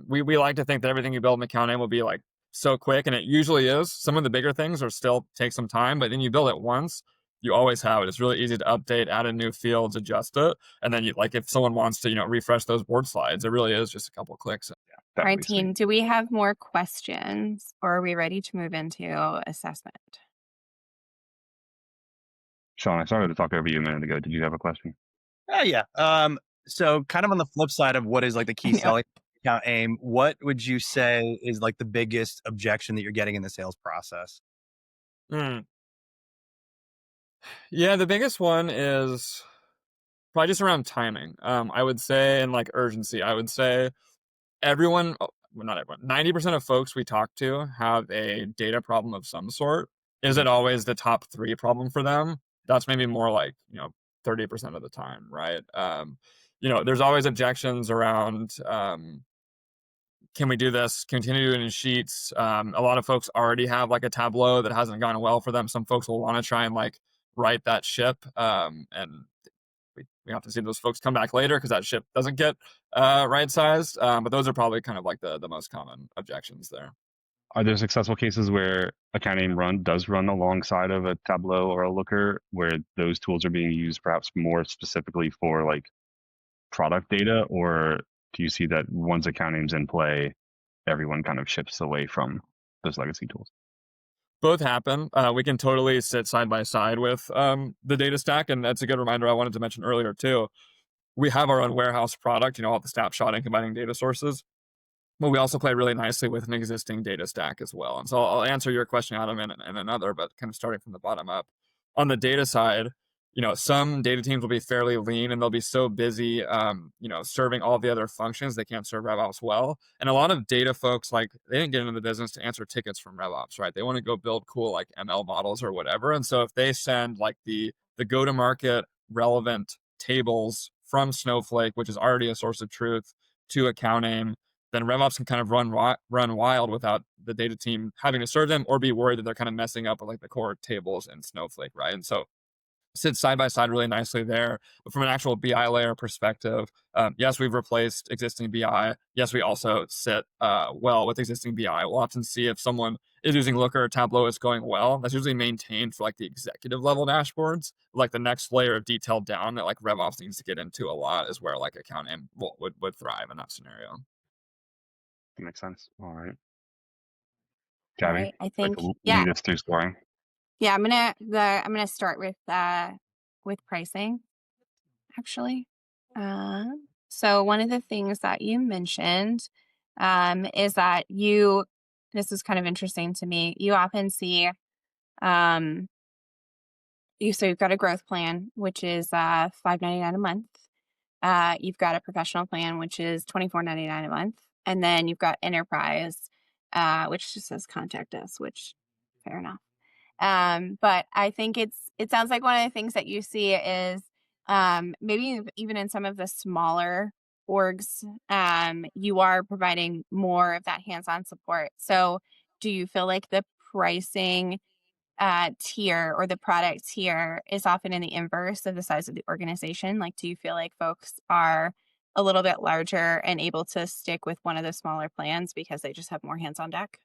[SPEAKER 2] We like to think that everything you build in AccountAim will be like so quick, and it usually is. Some of the bigger things are still take some time, but then you build it once, you always have it. It's really easy to update, add in new fields, adjust it, and then you like if someone wants to refresh those board slides, it really is just a couple of clicks.
[SPEAKER 3] All right,
[SPEAKER 1] Definitely
[SPEAKER 3] team,
[SPEAKER 1] sweet.
[SPEAKER 3] do we have more questions, or are we ready to move into assessment?
[SPEAKER 1] Sean, I started to talk over you a minute ago. Did you have a question?
[SPEAKER 4] Oh yeah. So kind of on the flip side of what is like the key
[SPEAKER 3] Yeah.
[SPEAKER 4] selling account aim, what would you say is like the biggest objection that you're getting in the sales process?
[SPEAKER 2] Yeah, the biggest one is probably just around timing. I would say, and like urgency. I would say everyone, well, not everyone, 90% of folks we talk to have a data problem of some sort. Is it always the top 3 problem for them? That's maybe more like 30% of the time, right? There's always objections around. Can we do this? Continue to do it in sheets. A lot of folks already have like a Tableau that hasn't gone well for them. Some folks will want to try and like right that ship, and we have to see those folks come back later because that ship doesn't get right sized. But those are probably kind of like the most common objections there.
[SPEAKER 1] Are there successful cases where AccountAim does run alongside of a Tableau or a Looker, where those tools are being used perhaps more specifically for like product data, or do you see that once AccountAim's in play, everyone kind of shifts away from those legacy tools?
[SPEAKER 2] Both happen. We can totally sit side by side with the data stack, and that's a good reminder I wanted to mention earlier too. We have our own warehouse product, all the snapshot and combining data sources. But we also play really nicely with an existing data stack as well. And so I'll answer your question, Adam, in another, but kind of starting from the bottom up. On the data side, some data teams will be fairly lean and they'll be so busy, serving all the other functions, they can't serve RevOps well. And a lot of data folks, like, they didn't get into the business to answer tickets from RevOps, right? They want to go build cool, like, ML models or whatever. And so if they send, like, the go-to-market relevant tables from Snowflake, which is already a source of truth, to AccountAim, then RevOps can kind of run wild without the data team having to serve them or be worried that they're kind of messing up with like the core tables in Snowflake, right? And so sits side by side really nicely there. But from an actual BI layer perspective, yes, we've replaced existing BI. Yes, we also sit well with existing BI. We'll often see if someone is using Looker or Tableau is going well. That's usually maintained for like the executive level dashboards. Like the next layer of detail down that like RevOps needs to get into a lot is where like AccountAim would thrive in that scenario.
[SPEAKER 1] That makes sense. All right.
[SPEAKER 3] All
[SPEAKER 1] Gabby,
[SPEAKER 3] right, I
[SPEAKER 1] like
[SPEAKER 3] think,
[SPEAKER 1] to
[SPEAKER 3] yeah.
[SPEAKER 1] lead us through scoring.
[SPEAKER 3] Yeah, I'm gonna start with pricing, actually. So one of the things that you mentioned is that this is kind of interesting to me. You often see you've got a growth plan, which is $5.99 a month. You've got a professional plan, which is $24.99 a month, and then you've got enterprise, which just says contact us, which fair enough. But I think it sounds like one of the things that you see is maybe even in some of the smaller orgs, you are providing more of that hands-on support. So do you feel like the pricing tier or the product tier is often in the inverse of the size of the organization? Like, do you feel like folks are a little bit larger and able to stick with one of the smaller plans because they just have more hands on deck?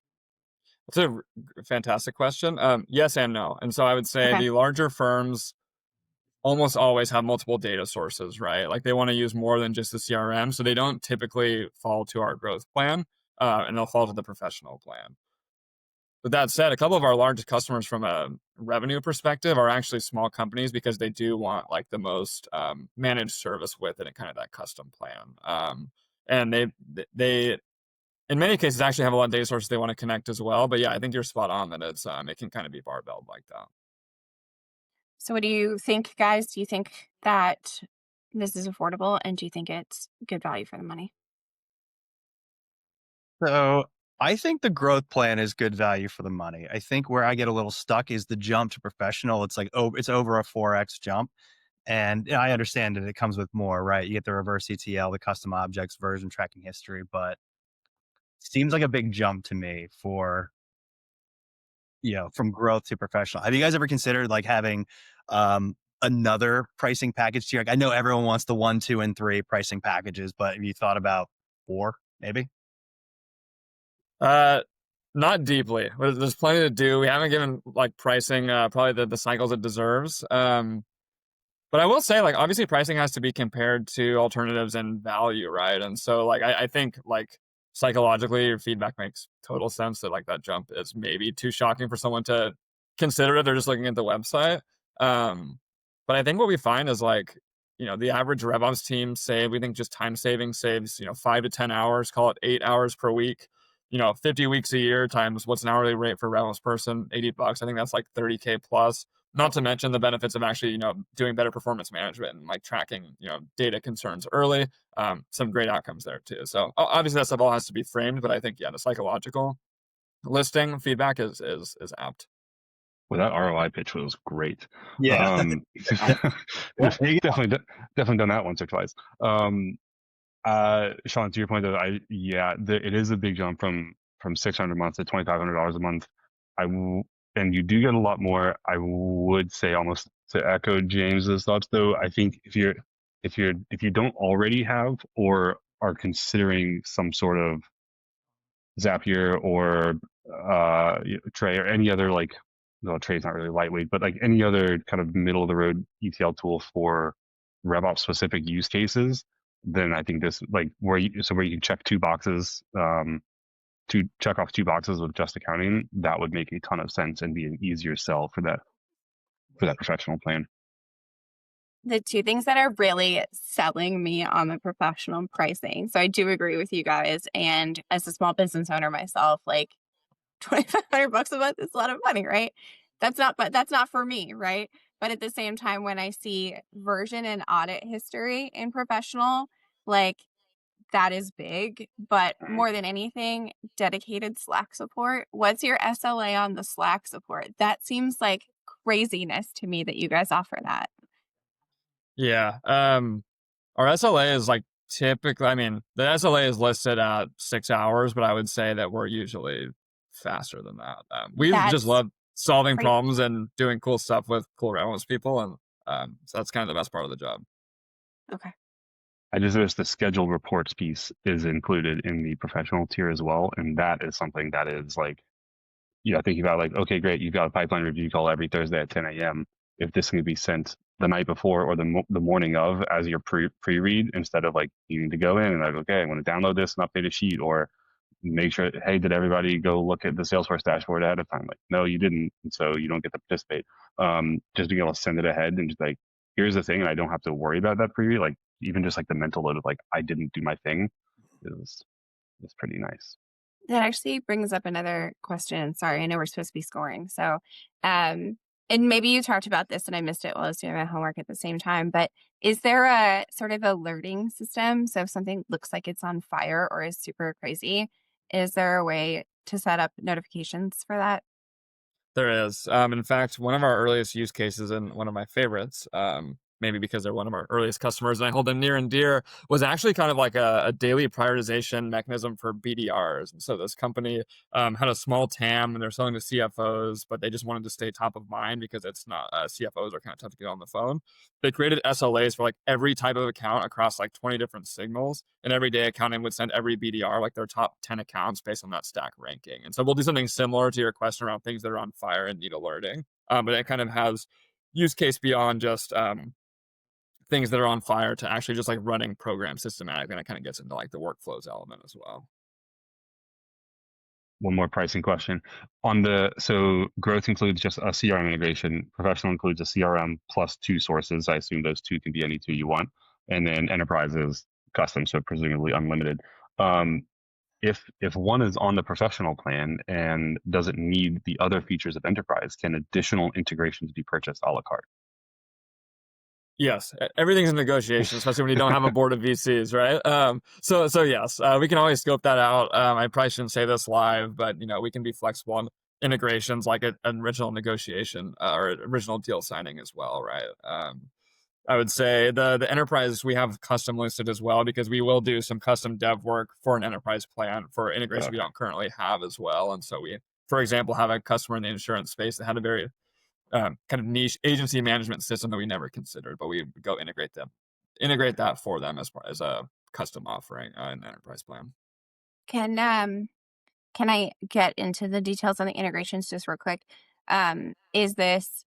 [SPEAKER 2] It's a fantastic question. Yes and no. And so I would say
[SPEAKER 3] Okay.
[SPEAKER 2] the larger firms almost always have multiple data sources, right? Like they want to use more than just the CRM. So they don't typically fall to our growth plan, and they'll fall to the professional plan. With that said, a couple of our largest customers from a revenue perspective are actually small companies because they do want like the most managed service with it and kind of that custom plan. And they in many cases actually have a lot of data sources they want to connect as well. But yeah, I think you're spot on that it's it can kind of be barbelled like that.
[SPEAKER 3] So what do you think, guys? Do you think that this is affordable, and do you think it's good value for the money?
[SPEAKER 4] So I think the growth plan is good value for the money. I think where I get a little stuck is the jump to professional. It's like, oh, it's over a 4x jump. And I understand that it comes with more, right? You get the reverse ETL, the custom objects, version tracking history, but seems like a big jump to me for, from growth to professional. Have you guys ever considered like having another pricing package tier? Like, I know everyone wants the 1, 2, and 3 pricing packages, but have you thought about 4 maybe?
[SPEAKER 2] Not deeply. There's plenty to do. We haven't given like pricing probably the cycles it deserves. But I will say, like, obviously pricing has to be compared to alternatives and value, right? And so like I think like psychologically your feedback makes total sense that like that jump is maybe too shocking for someone to consider if they're just looking at the website. But I think what we find is like, the average RevOps team we think just time saving saves, 5 to 10 hours, call it 8 hours per week. 50 weeks a year times what's an hourly rate for a RevOps person, $80. I think that's like $30K plus. Not to mention the benefits of actually, doing better performance management and like tracking, data concerns early. Some great outcomes there too. So obviously that stuff all has to be framed, but I think the psychological listing feedback is apt.
[SPEAKER 1] Well, that ROI pitch was great.
[SPEAKER 4] Yeah.
[SPEAKER 1] Definitely done that once or twice. Sean, to your point though, it is a big jump from 600 a month to $2,500 a month. And you do get a lot more. I would say, almost to echo James's thoughts though, I think if you don't already have or are considering some sort of Zapier or Tray or any other Tray's not really lightweight, but like any other kind of middle of the road ETL tool for RevOps specific use cases, then I think this where you can check 2 boxes, to check off 2 boxes with just accounting, that would make a ton of sense and be an easier sell for that professional plan.
[SPEAKER 3] The 2 things that are really selling me on the professional pricing. So I do agree with you guys. And as a small business owner myself, like $2,500 a month is a lot of money, right? That's not for me, right? But at the same time, when I see version and audit history in professional, like that is big. But more than anything, dedicated Slack support. What's your SLA on the Slack support? That seems like craziness to me that you guys offer that.
[SPEAKER 2] Yeah. Our SLA is like typically, the SLA is listed at 6 hours, but I would say that we're usually faster than that. We just love solving problems and doing cool stuff with cool RevOps people. And so that's kind of the best part of the job.
[SPEAKER 3] Okay.
[SPEAKER 1] I just noticed the scheduled reports piece is included in the professional tier as well. And that is something that is like, thinking about like, okay, great. You've got a pipeline review call every Thursday at 10 a.m. If this can be sent the night before or the morning of as your pre-read, instead of like needing to go in and like, okay, I want to download this and update a sheet, or make sure, hey, did everybody go look at the Salesforce dashboard ahead of time? Like, no, you didn't. And so you don't get to participate. Just being able to send it ahead and just like, here's the thing. And I don't have to worry about that pre-read. Like, even just like the mental load of like, I didn't do my thing is pretty nice.
[SPEAKER 3] That actually brings up another question. Sorry, I know we're supposed to be scoring. So, and maybe you talked about this and I missed it while I was doing my homework at the same time, but is there a sort of alerting system? So if something looks like it's on fire or is super crazy, is there a way to set up notifications for that?
[SPEAKER 2] There is. In fact, one of our earliest use cases and one of my favorites, maybe because they're one of our earliest customers and I hold them near and dear, was actually kind of like a daily prioritization mechanism for BDRs. And so this company had a small TAM and they're selling to CFOs, but they just wanted to stay top of mind because it's not, CFOs are kind of tough to get on the phone. They created SLAs for like every type of account across like 20 different signals. And every day AccountAim would send every BDR like their top 10 accounts based on that stack ranking. And so we'll do something similar to your question around things that are on fire and need alerting. But it kind of has use case beyond just things that are on fire to actually just like running programs systematically, and it kind of gets into like the workflows element as well.
[SPEAKER 1] One more pricing question so growth includes just a CRM integration, professional includes a CRM plus 2 sources. I assume those 2 can be any 2 you want, and then enterprise is custom, so presumably unlimited. if one is on the professional plan and doesn't need the other features of enterprise, can additional integrations be purchased a la carte?
[SPEAKER 2] Yes, everything's in negotiation, especially when you don't have a board of VCs, right? So yes, we can always scope that out. I probably shouldn't say this live, but we can be flexible on integrations like an original negotiation or original deal signing as well, right? I would say the enterprise we have custom listed as well, because we will do some custom dev work for an enterprise plan for integration we don't currently have as well. And so we, for example, have a customer in the insurance space that had a very kind of niche agency management system that we never considered, but we go integrate that for them as far as a custom offering in the enterprise plan.
[SPEAKER 3] Can I get into the details on the integrations just real quick? Is this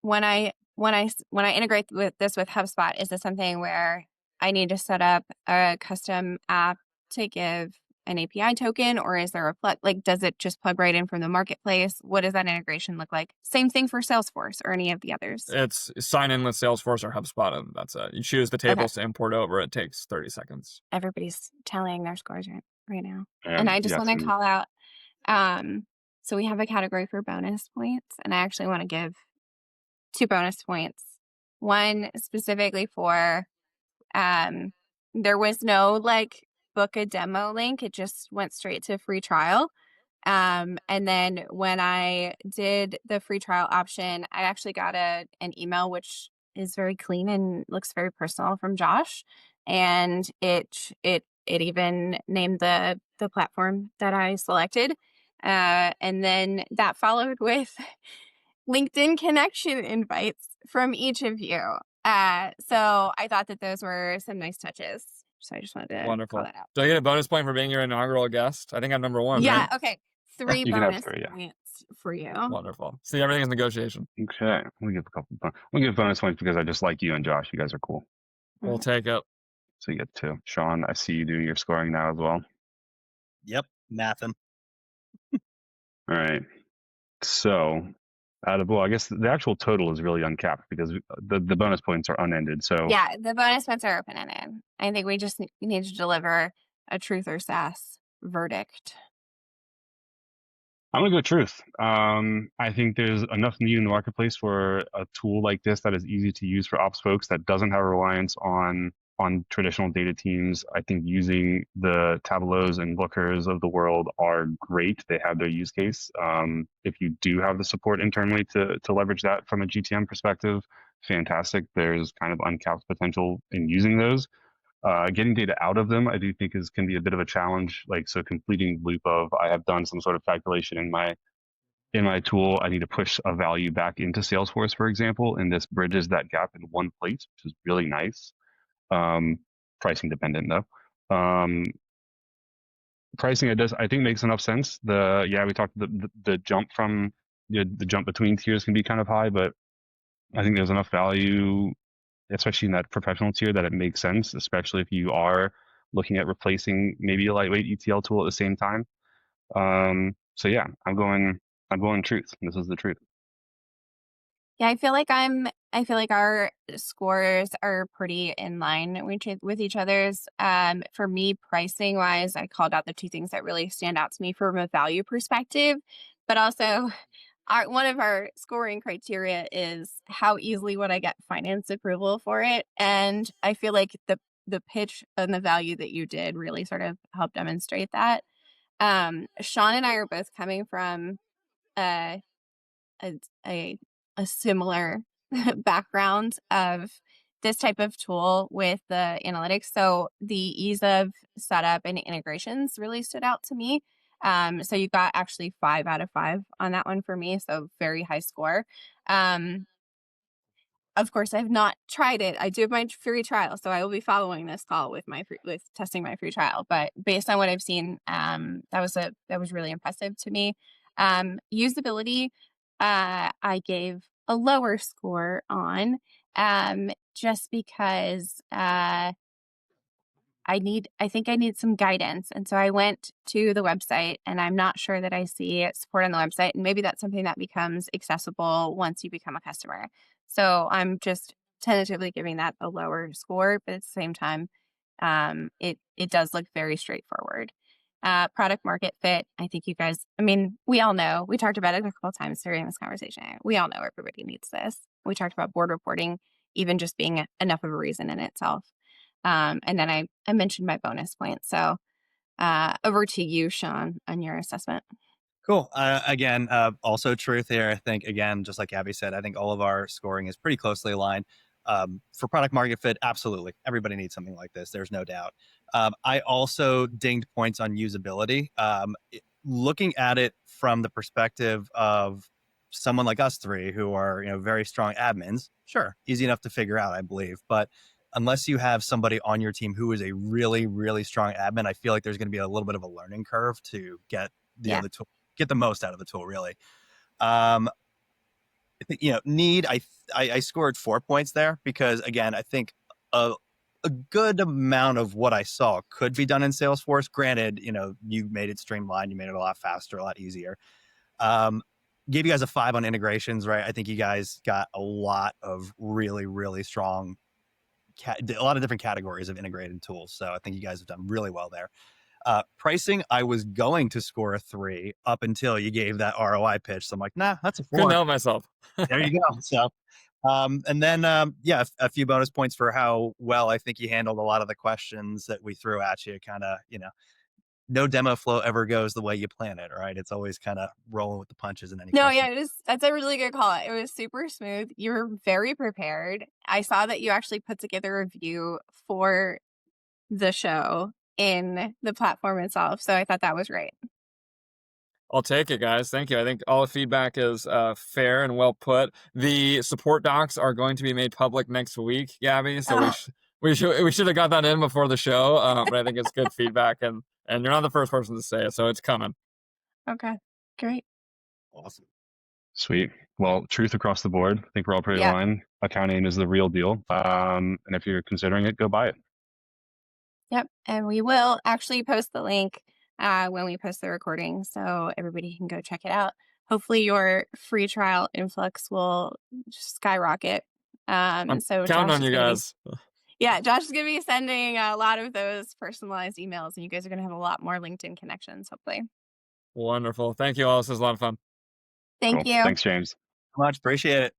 [SPEAKER 3] when I integrate with HubSpot, is this something where I need to set up a custom app to give an API token, or is there a plug? Like, does it just plug right in from the marketplace? What does that integration look like? Same thing for Salesforce or any of the others?
[SPEAKER 2] It's sign in with Salesforce or HubSpot, and that's it. You choose the tables to import over. It takes 30 seconds.
[SPEAKER 3] Everybody's tallying their scores right now.
[SPEAKER 1] And
[SPEAKER 3] And I just
[SPEAKER 1] yes,
[SPEAKER 3] want to call out, so we have a category for bonus points, and I actually want to give 2 bonus points. One specifically for, there was no like book a demo link. It just went straight to free trial. And then when I did the free trial option, I actually got an email, which is very clean and looks very personal, from Josh. And it even named the platform that I selected. And then that followed with LinkedIn connection invites from each of you. So I thought that those were some nice touches. So I just wanted to
[SPEAKER 2] Wonderful.
[SPEAKER 3] call that out.
[SPEAKER 2] Do I get a bonus point for being your inaugural guest? I think I'm number 1.
[SPEAKER 3] Yeah.
[SPEAKER 2] Right?
[SPEAKER 3] Okay. 3
[SPEAKER 1] You can have
[SPEAKER 3] bonus
[SPEAKER 1] 3, yeah.
[SPEAKER 3] points for you.
[SPEAKER 2] Wonderful. See, everything's negotiation.
[SPEAKER 1] Okay, we'll give a couple. We'll give bonus points because I just like you and Josh. You guys are cool.
[SPEAKER 2] We'll take it.
[SPEAKER 1] So you get 2. Sean, I see you doing your scoring now as well.
[SPEAKER 4] Yep, mathing.
[SPEAKER 1] All right. So I guess the actual total is really uncapped because the bonus points are unended. So
[SPEAKER 3] Yeah, the bonus points are open-ended. I think we just need to deliver a truth or sass verdict.
[SPEAKER 1] I'm gonna go truth. I think there's enough need in the marketplace for a tool like this that is easy to use for ops folks, that doesn't have a reliance on traditional data teams. I think using the Tableaus and Lookers of the world are great. They have their use case. If you do have the support internally to leverage that from a GTM perspective, fantastic. There's kind of uncapped potential in using those. Getting data out of them, I do think can be a bit of a challenge. Like, so completing the loop of, I have done some sort of calculation in my tool, I need to push a value back into Salesforce, for example, and this bridges that gap in one place, which is really nice. Pricing dependent though. Pricing, I think makes enough sense. We talked the jump from the jump between tiers can be kind of high, but I think there's enough value, especially in that professional tier, that it makes sense, especially if you are looking at replacing maybe a lightweight ETL tool at the same time. So yeah, I'm going truth. This is the truth.
[SPEAKER 3] Yeah, I feel like our scores are pretty in line with each other's. For me, pricing wise, I called out the 2 things that really stand out to me from a value perspective, but also one of our scoring criteria is how easily would I get finance approval for it. And I feel like the pitch and the value that you did really sort of helped demonstrate that. Sean and I are both coming from a similar background of this type of tool with the analytics. So the ease of setup and integrations really stood out to me. So you got actually 5 out of 5 on that one for me. So very high score. Of course, I've not tried it. I do have my free trial, so I will be following this call with testing my free trial. But based on what I've seen, that was really impressive to me. Usability, I gave a lower score on, just because I think I need some guidance. And so I went to the website, and I'm not sure that I see support on the website. And maybe that's something that becomes accessible once you become a customer. So I'm just tentatively giving that a lower score, but at the same time, it does look very straightforward. Product market fit. I think you guys, I mean, we all know, we talked about it a couple of times during this conversation. We all know everybody needs this. We talked about board reporting, even just being enough of a reason in itself. And then I mentioned my bonus point. So over to you, Sean, on your assessment.
[SPEAKER 4] Cool. Again, also truth here. I think, again, just like Abby said, I think all of our scoring is pretty closely aligned. For product market fit, absolutely. Everybody needs something like this. There's no doubt. I also dinged points on usability. Looking at it from the perspective of someone like us three who are, very strong admins, sure, easy enough to figure out, I believe. But unless you have somebody on your team who is a really, really strong admin, I feel like there's going to be a little bit of a learning curve to get the tool, get the most out of the tool, really. I think, need, I scored 4 points there because, again, I think a good amount of what I saw could be done in Salesforce. Granted, you made it streamlined, you made it a lot faster, a lot easier. Gave you guys a 5 on integrations, right? I think you guys got a lot of really, really strong, a lot of different categories of integrated tools. So I think you guys have done really well there. Pricing, I was going to score a 3 up until you gave that ROI pitch. So I'm like, nah, that's a 4.
[SPEAKER 2] Couldn't help myself.
[SPEAKER 4] There you go. So, and then, a few bonus points for how well I think you handled a lot of the questions that we threw at you. Kind of, no demo flow ever goes the way you plan it, right? It's always kind of rolling with the punches in any question.
[SPEAKER 3] That's a really good call. It was super smooth. You were very prepared. I saw that you actually put together a review for the show in the platform itself. So I thought that was great.
[SPEAKER 2] I'll take it, guys. Thank you. I think all the feedback is fair and well put. The support docs are going to be made public next week, Gabby. So we should have got that in before the show. But I think it's good feedback, and you're not the first person to say it, so it's coming.
[SPEAKER 3] Okay, great.
[SPEAKER 4] Awesome.
[SPEAKER 1] Sweet. Well, truth across the board. I think we're all pretty aligned. AccountAim is the real deal. And if you're considering it, go buy it.
[SPEAKER 3] Yep. And we will actually post the link when we post the recording, so everybody can go check it out. Hopefully your free trial influx will skyrocket.
[SPEAKER 2] I'm
[SPEAKER 3] so
[SPEAKER 2] counting on you guys.
[SPEAKER 3] Josh is going to be sending a lot of those personalized emails, and you guys are going to have a lot more LinkedIn connections, hopefully.
[SPEAKER 2] Wonderful. Thank you all. This was a lot of fun.
[SPEAKER 3] Thank you.
[SPEAKER 1] Thanks, James.
[SPEAKER 4] Much appreciate it.